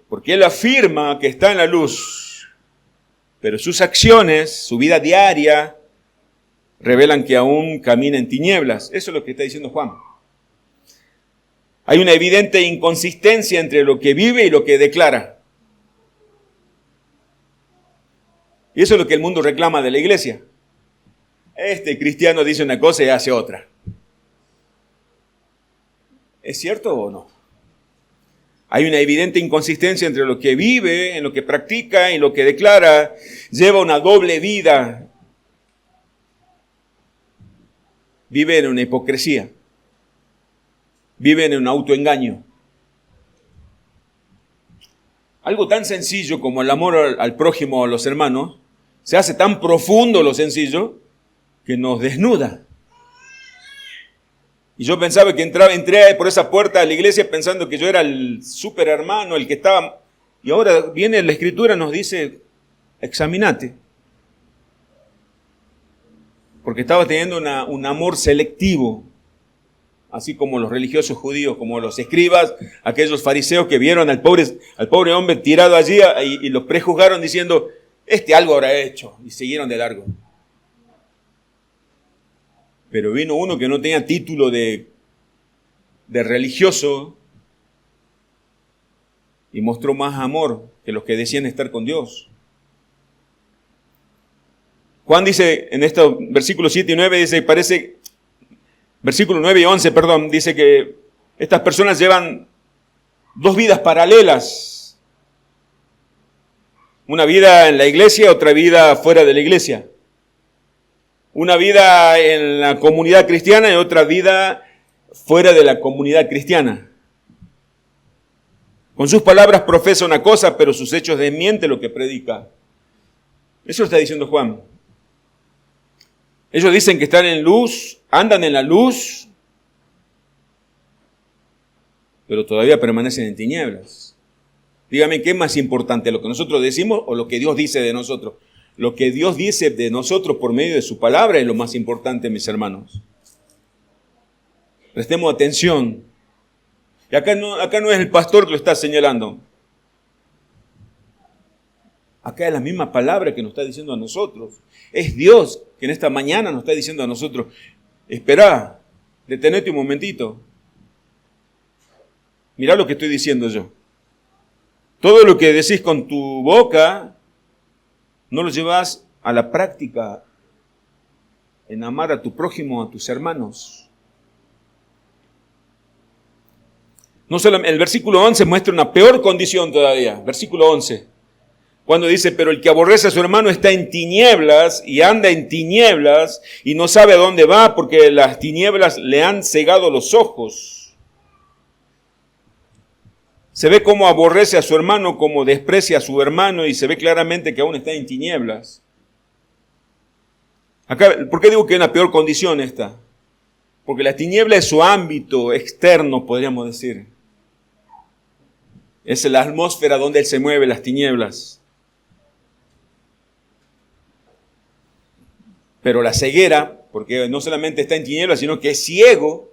Porque él afirma que está en la luz, pero sus acciones, su vida diaria, revelan que aún camina en tinieblas. Eso es lo que está diciendo Juan. Hay una evidente inconsistencia entre lo que vive y lo que declara. Y eso es lo que el mundo reclama de la iglesia. Este cristiano dice una cosa y hace otra. ¿Es cierto o no? Hay una evidente inconsistencia entre lo que vive, en lo que practica y lo que declara. Lleva una doble vida. Vive en una hipocresía. Vive en un autoengaño. Algo tan sencillo como el amor al prójimo o a los hermanos, se hace tan profundo lo sencillo que nos desnuda. Y yo pensaba que entré por esa puerta a la iglesia pensando que yo era el super hermano, el que estaba... Y ahora viene la Escritura y nos dice, examinate. Porque estaba teniendo un amor selectivo. Así como los religiosos judíos, como los escribas, aquellos fariseos que vieron al pobre hombre tirado allí y lo prejuzgaron diciendo, este algo habrá hecho, y siguieron de largo. Pero vino uno que no tenía título de religioso y mostró más amor que los que decían estar con Dios. Juan dice en estos versículos 7 y 9, dice, versículo 9 y 11, dice que estas personas llevan dos vidas paralelas. Una vida en la iglesia, otra vida fuera de la iglesia. Una vida en la comunidad cristiana y otra vida fuera de la comunidad cristiana. Con sus palabras profesa una cosa, pero sus hechos desmiente lo que predica. Eso está diciendo Juan. Ellos dicen que están en luz, andan en la luz, pero todavía permanecen en tinieblas. Dígame, ¿qué es más importante, lo que nosotros decimos o lo que Dios dice de nosotros? Lo que Dios dice de nosotros por medio de su palabra es lo más importante, mis hermanos. Prestemos atención. Y acá no es el pastor que lo está señalando. Acá es la misma palabra que nos está diciendo a nosotros. Es Dios que en esta mañana nos está diciendo a nosotros, espera, detenete un momentito. Mirá lo que estoy diciendo yo. Todo lo que decís con tu boca, no lo llevas a la práctica en amar a tu prójimo, a tus hermanos. No solo, el versículo 11 muestra una peor condición todavía. Versículo 11. Cuando dice, pero el que aborrece a su hermano está en tinieblas y anda en tinieblas y no sabe a dónde va porque las tinieblas le han cegado los ojos. Se ve cómo aborrece a su hermano, cómo desprecia a su hermano y se ve claramente que aún está en tinieblas. Acá, ¿por qué digo que es una peor condición esta? Porque la tiniebla es su ámbito externo, podríamos decir. Es la atmósfera donde él se mueve, las tinieblas. Pero la ceguera, porque no solamente está en tinieblas, sino que es ciego,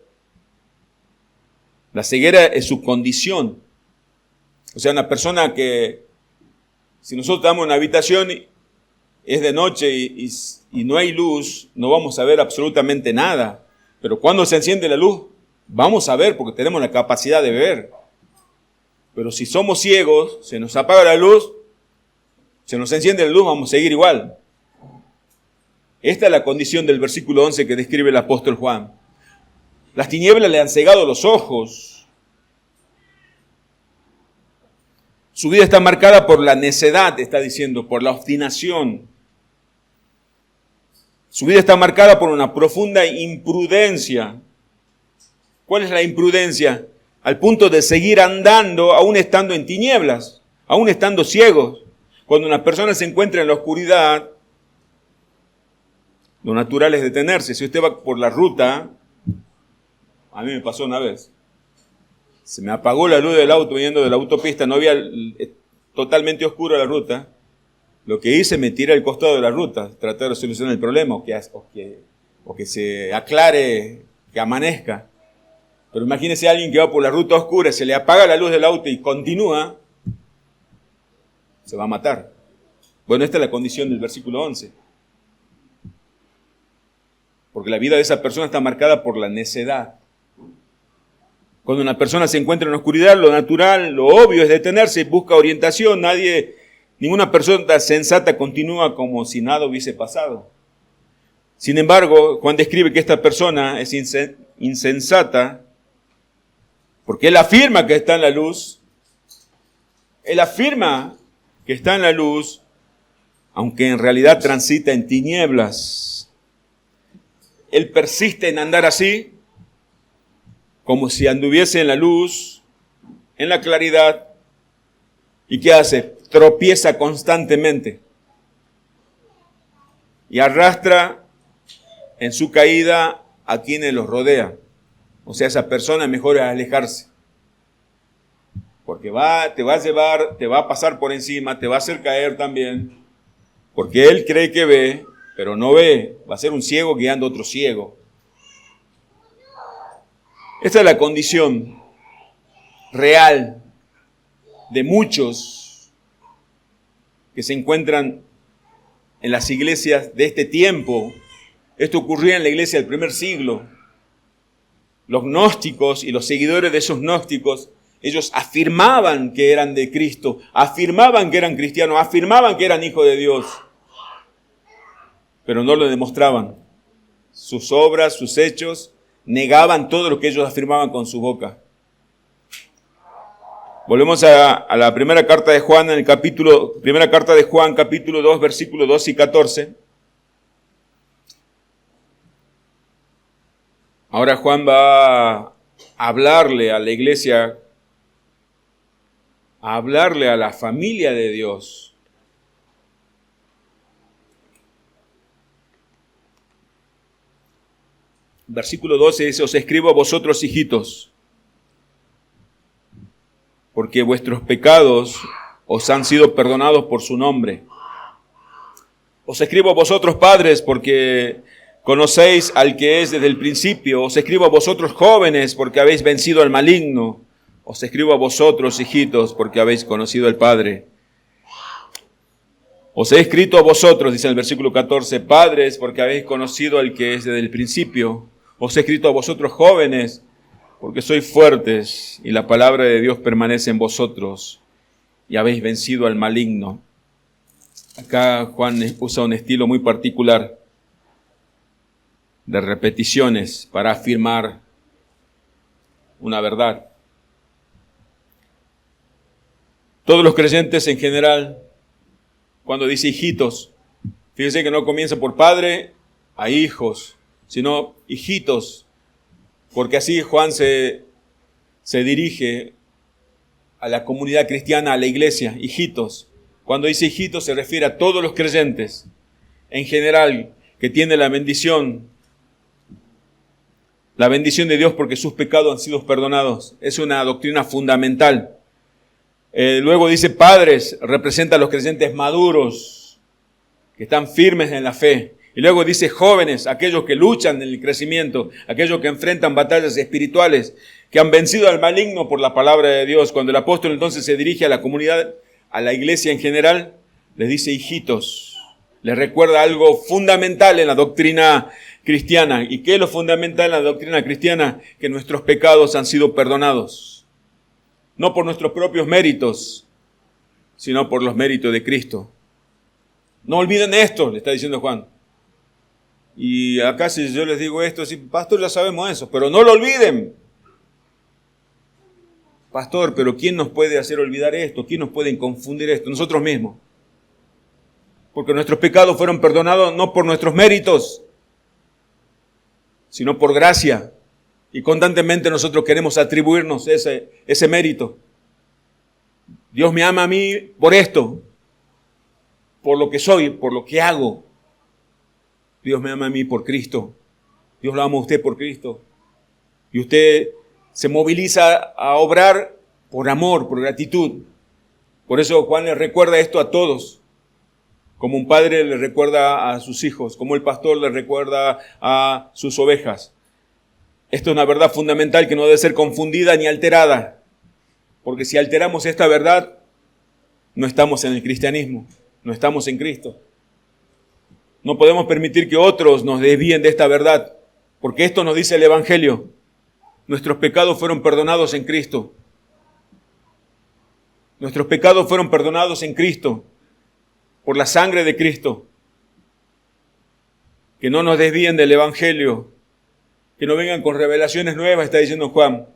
la ceguera es su condición. O sea, una persona que, si nosotros estamos en una habitación y es de noche y no hay luz, no vamos a ver absolutamente nada. Pero cuando se enciende la luz, vamos a ver porque tenemos la capacidad de ver. Pero si somos ciegos, se nos apaga la luz, se nos enciende la luz, vamos a seguir igual. Esta es la condición del versículo 11 que describe el apóstol Juan. Las tinieblas le han cegado los ojos. Su vida está marcada por la necedad, está diciendo, por la obstinación. Su vida está marcada por una profunda imprudencia. ¿Cuál es la imprudencia? Al punto de seguir andando, aún estando en tinieblas, aún estando ciegos. Cuando una persona se encuentra en la oscuridad, lo natural es detenerse. Si usted va por la ruta, a mí me pasó una vez. Se me apagó la luz del auto viniendo de la autopista, no había totalmente oscura la ruta. Lo que hice, me tiré al costado de la ruta, tratar de solucionar el problema o que se aclare, que amanezca. Pero imagínese a alguien que va por la ruta oscura, se le apaga la luz del auto y continúa, se va a matar. Bueno, esta es la condición del versículo 11. Porque la vida de esa persona está marcada por la necedad. Cuando una persona se encuentra en la oscuridad, lo natural, lo obvio es detenerse, busca orientación. Ninguna persona sensata continúa como si nada hubiese pasado. Sin embargo, Juan describe que esta persona es insensata porque él afirma que está en la luz. Él afirma que está en la luz, aunque en realidad transita en tinieblas. Él persiste en andar así, como si anduviese en la luz, en la claridad. ¿Y qué hace? Tropieza constantemente y arrastra en su caída a quienes los rodea. O sea, esa persona mejor es alejarse. Porque te va a llevar, te va a pasar por encima, te va a hacer caer también. Porque él cree que ve, pero no ve. Va a ser un ciego guiando a otro ciego. Esta es la condición real de muchos que se encuentran en las iglesias de este tiempo. Esto ocurría en la iglesia del primer siglo. Los gnósticos y los seguidores de esos gnósticos, ellos afirmaban que eran de Cristo, afirmaban que eran cristianos, afirmaban que eran hijos de Dios, pero no lo demostraban. Sus obras, sus hechos, negaban todo lo que ellos afirmaban con su boca. Volvemos a la primera carta de Juan, primera carta de Juan, capítulo 2, versículos 12 y 14. Ahora Juan va a hablarle a la iglesia, a hablarle a la familia de Dios. Versículo 12 dice: os escribo a vosotros, hijitos, porque vuestros pecados os han sido perdonados por su nombre. Os escribo a vosotros, padres, porque conocéis al que es desde el principio. Os escribo a vosotros, jóvenes, porque habéis vencido al maligno. Os escribo a vosotros, hijitos, porque habéis conocido al Padre. Os he escrito a vosotros, dice en el versículo 14, padres, porque habéis conocido al que es desde el principio. Os he escrito a vosotros, jóvenes, porque sois fuertes y la palabra de Dios permanece en vosotros y habéis vencido al maligno. Acá Juan usa un estilo muy particular de repeticiones para afirmar una verdad. Todos los creyentes en general, cuando dice hijitos, fíjense que no comienza por padre a hijos, sino hijitos, porque así Juan se dirige a la comunidad cristiana, a la iglesia, hijitos. Cuando dice hijitos se refiere a todos los creyentes, en general, que tienen la bendición de Dios porque sus pecados han sido perdonados. Es una doctrina fundamental. Luego dice padres, representa a los creyentes maduros, que están firmes en la fe. Y luego dice jóvenes, aquellos que luchan en el crecimiento, aquellos que enfrentan batallas espirituales, que han vencido al maligno por la palabra de Dios. Cuando el apóstol entonces se dirige a la comunidad, a la iglesia en general, les dice hijitos. Les recuerda algo fundamental en la doctrina cristiana. ¿Y qué es lo fundamental en la doctrina cristiana? Que nuestros pecados han sido perdonados. No por nuestros propios méritos, sino por los méritos de Cristo. No olviden esto, le está diciendo Juan. Y acá si yo les digo esto, sí, pastor, ya sabemos eso, pero no lo olviden. Pastor, pero ¿quién nos puede hacer olvidar esto? ¿Quién nos puede confundir esto? Nosotros mismos. Porque nuestros pecados fueron perdonados no por nuestros méritos, sino por gracia. Y constantemente nosotros queremos atribuirnos ese mérito. Dios me ama a mí por esto, por lo que soy, por lo que hago. Dios me ama a mí por Cristo. Dios lo ama a usted por Cristo. Y usted se moviliza a obrar por amor, por gratitud. Por eso Juan le recuerda esto a todos. Como un padre le recuerda a sus hijos, como el pastor le recuerda a sus ovejas. Esto es una verdad fundamental que no debe ser confundida ni alterada. Porque si alteramos esta verdad, no estamos en el cristianismo, no estamos en Cristo. No podemos permitir que otros nos desvíen de esta verdad, porque esto nos dice el Evangelio. Nuestros pecados fueron perdonados en Cristo. Nuestros pecados fueron perdonados en Cristo, por la sangre de Cristo. Que no nos desvíen del Evangelio, que no vengan con revelaciones nuevas, está diciendo Juan.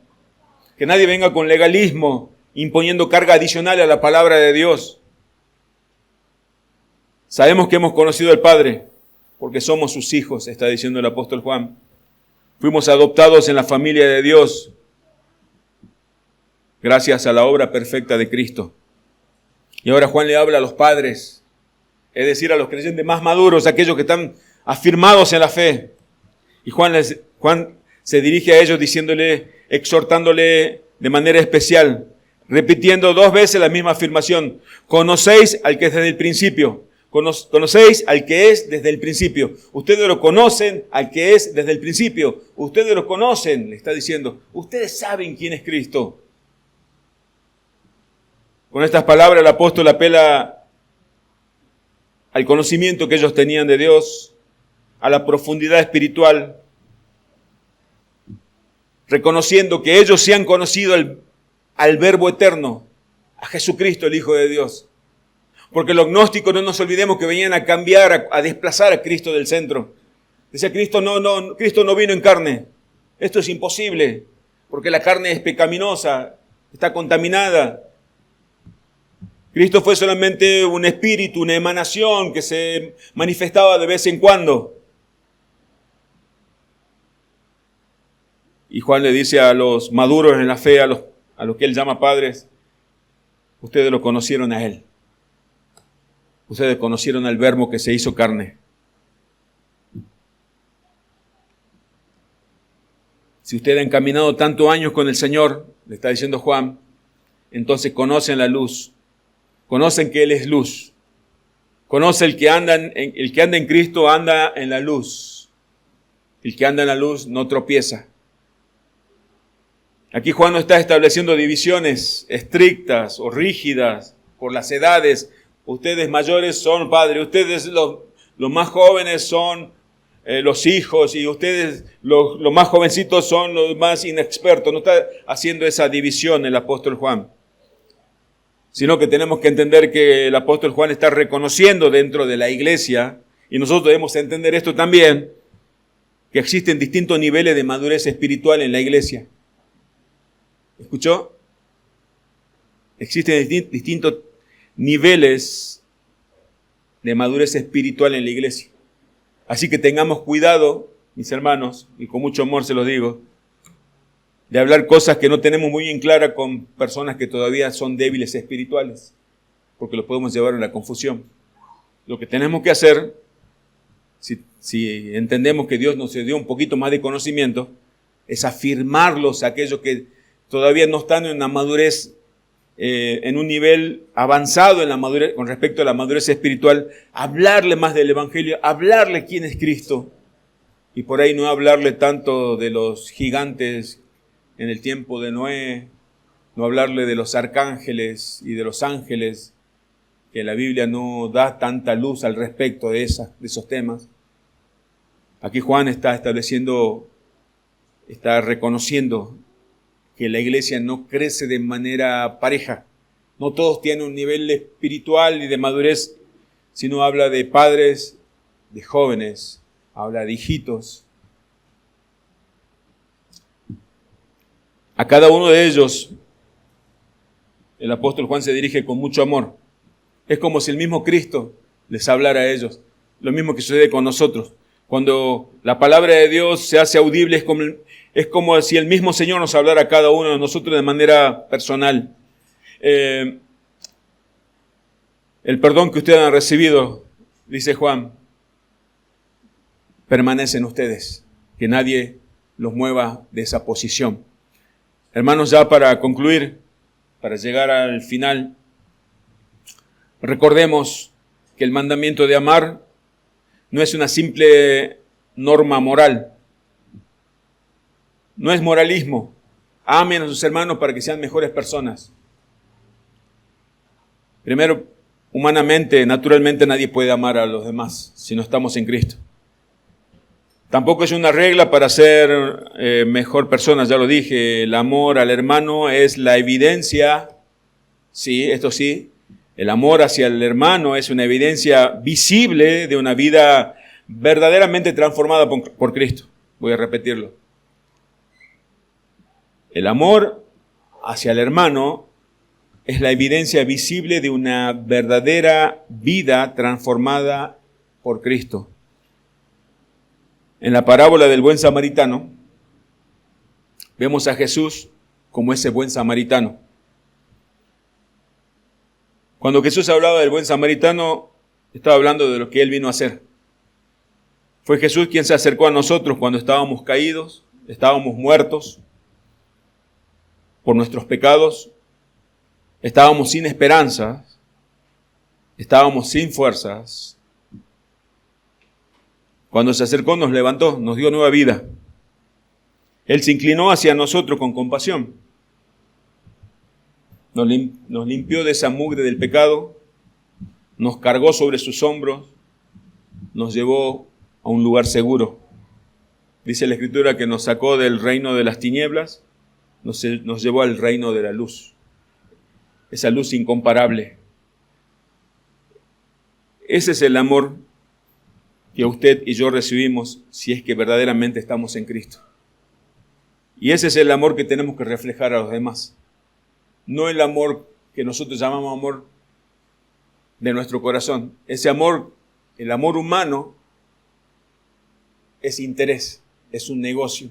Que nadie venga con legalismo, imponiendo carga adicional a la palabra de Dios. Sabemos que hemos conocido al Padre, porque somos sus hijos, está diciendo el apóstol Juan. Fuimos adoptados en la familia de Dios, gracias a la obra perfecta de Cristo. Y ahora Juan le habla a los padres, es decir, a los creyentes más maduros, aquellos que están afirmados en la fe. Y Juan se dirige a ellos diciéndole, exhortándole de manera especial, repitiendo 2 veces la misma afirmación. Conocéis al que es desde el principio. Conocéis al que es desde el principio. Ustedes lo conocen al que es desde el principio. Ustedes lo conocen, le está diciendo. Ustedes saben quién es Cristo. Con estas palabras el apóstol apela al conocimiento que ellos tenían de Dios, a la profundidad espiritual, reconociendo que ellos se han conocido al Verbo eterno, a Jesucristo, el Hijo de Dios. Porque los gnósticos, no nos olvidemos que venían a cambiar, a desplazar a Cristo del centro. Decía, Cristo no vino en carne. Esto es imposible, porque la carne es pecaminosa, está contaminada. Cristo fue solamente un espíritu, una emanación que se manifestaba de vez en cuando. Y Juan le dice a los maduros en la fe, a los que él llama padres, ustedes lo conocieron a él. Ustedes conocieron al Verbo que se hizo carne. Si ustedes han caminado tantos años con el Señor, le está diciendo Juan, entonces conocen la luz. Conocen que Él es luz. Conoce el que anda en Cristo anda en la luz. El que anda en la luz no tropieza. Aquí Juan no está estableciendo divisiones estrictas o rígidas por las edades. Ustedes mayores son padres, ustedes los más jóvenes son los hijos y ustedes los más jovencitos son los más inexpertos. No está haciendo esa división el apóstol Juan, sino que tenemos que entender que el apóstol Juan está reconociendo dentro de la iglesia, y nosotros debemos entender esto también, que existen distintos niveles de madurez espiritual en la iglesia. ¿Escuchó? Existen distintos niveles de madurez espiritual en la iglesia. Así que tengamos cuidado, mis hermanos, y con mucho amor se los digo, de hablar cosas que no tenemos muy bien claras con personas que todavía son débiles espirituales, porque lo podemos llevar a la confusión. Lo que tenemos que hacer, si entendemos que Dios nos dio un poquito más de conocimiento, es afirmarlos a aquellos que todavía no están en una madurez, en un nivel avanzado en la madurez, con respecto a la madurez espiritual, hablarle más del Evangelio, hablarle quién es Cristo, y por ahí no hablarle tanto de los gigantes en el tiempo de Noé, no hablarle de los arcángeles y de los ángeles, que la Biblia no da tanta luz al respecto de esos temas. Aquí Juan está reconociendo que la iglesia no crece de manera pareja. No todos tienen un nivel espiritual y de madurez, sino habla de padres, de jóvenes, habla de hijitos. A cada uno de ellos, el apóstol Juan se dirige con mucho amor. Es como si el mismo Cristo les hablara a ellos. Lo mismo que sucede con nosotros. Cuando la palabra de Dios se hace audible, es como si el mismo Señor nos hablara a cada uno de nosotros de manera personal. El perdón que ustedes han recibido, dice Juan, permanece en ustedes. Que nadie los mueva de esa posición. Hermanos, ya para concluir, para llegar al final, recordemos que el mandamiento de amar no es una simple norma moral. No es moralismo. Amen a sus hermanos para que sean mejores personas. Primero, humanamente, naturalmente nadie puede amar a los demás si no estamos en Cristo. Tampoco es una regla para ser mejor persona, ya lo dije. El amor al hermano es la evidencia, sí, esto sí, el amor hacia el hermano es una evidencia visible de una vida verdaderamente transformada por Cristo. Voy a repetirlo. El amor hacia el hermano es la evidencia visible de una verdadera vida transformada por Cristo. En la parábola del buen samaritano, vemos a Jesús como ese buen samaritano. Cuando Jesús hablaba del buen samaritano, estaba hablando de lo que Él vino a hacer. Fue Jesús quien se acercó a nosotros cuando estábamos caídos, estábamos muertos por nuestros pecados, estábamos sin esperanza, estábamos sin fuerzas. Cuando se acercó nos levantó, nos dio nueva vida. Él se inclinó hacia nosotros con compasión. Nos limpió de esa mugre del pecado, nos cargó sobre sus hombros, nos llevó a un lugar seguro. Dice la Escritura que nos sacó del reino de las tinieblas, nos llevó al reino de la luz. Esa luz incomparable. Ese es el amor que usted y yo recibimos si es que verdaderamente estamos en Cristo. Y ese es el amor que tenemos que reflejar a los demás. No el amor que nosotros llamamos amor de nuestro corazón. Ese amor, el amor humano, es interés, es un negocio.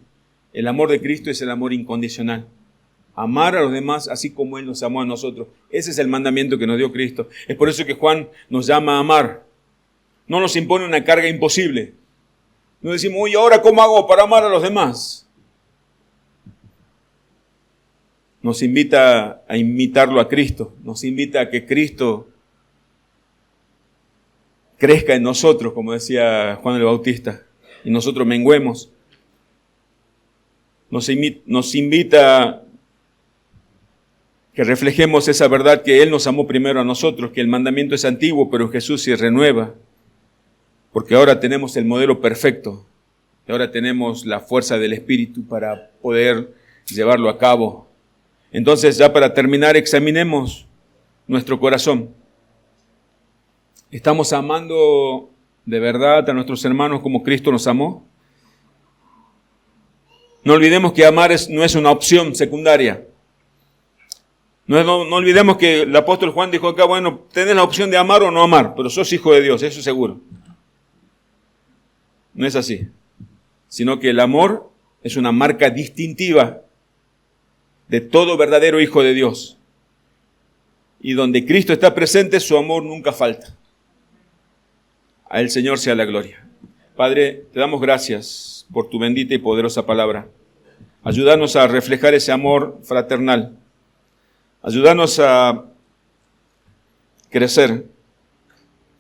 El amor de Cristo es el amor incondicional. Amar a los demás así como Él nos amó a nosotros. Ese es el mandamiento que nos dio Cristo. Es por eso que Juan nos llama a amar. No nos impone una carga imposible. No decimos, oye, ¿ahora cómo hago para amar a los demás? Nos invita a imitarlo a Cristo. Nos invita a que Cristo crezca en nosotros, como decía Juan el Bautista, y nosotros menguemos. Nos invita a que reflejemos esa verdad que Él nos amó primero a nosotros, que el mandamiento es antiguo, pero Jesús se renueva. Porque ahora tenemos el modelo perfecto. Y ahora tenemos la fuerza del Espíritu para poder llevarlo a cabo. Entonces, ya para terminar, examinemos nuestro corazón. ¿Estamos amando de verdad a nuestros hermanos como Cristo nos amó? No olvidemos que amar no es una opción secundaria. No olvidemos que el apóstol Juan dijo acá, bueno, tenés la opción de amar o no amar, pero sos hijo de Dios, eso es seguro. No es así, sino que el amor es una marca distintiva de todo verdadero Hijo de Dios. Y donde Cristo está presente, su amor nunca falta. A Él, Señor, sea la gloria. Padre, te damos gracias por tu bendita y poderosa palabra. Ayúdanos a reflejar ese amor fraternal. Ayúdanos a crecer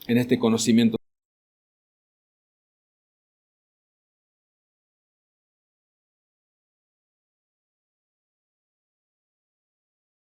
en este conocimiento.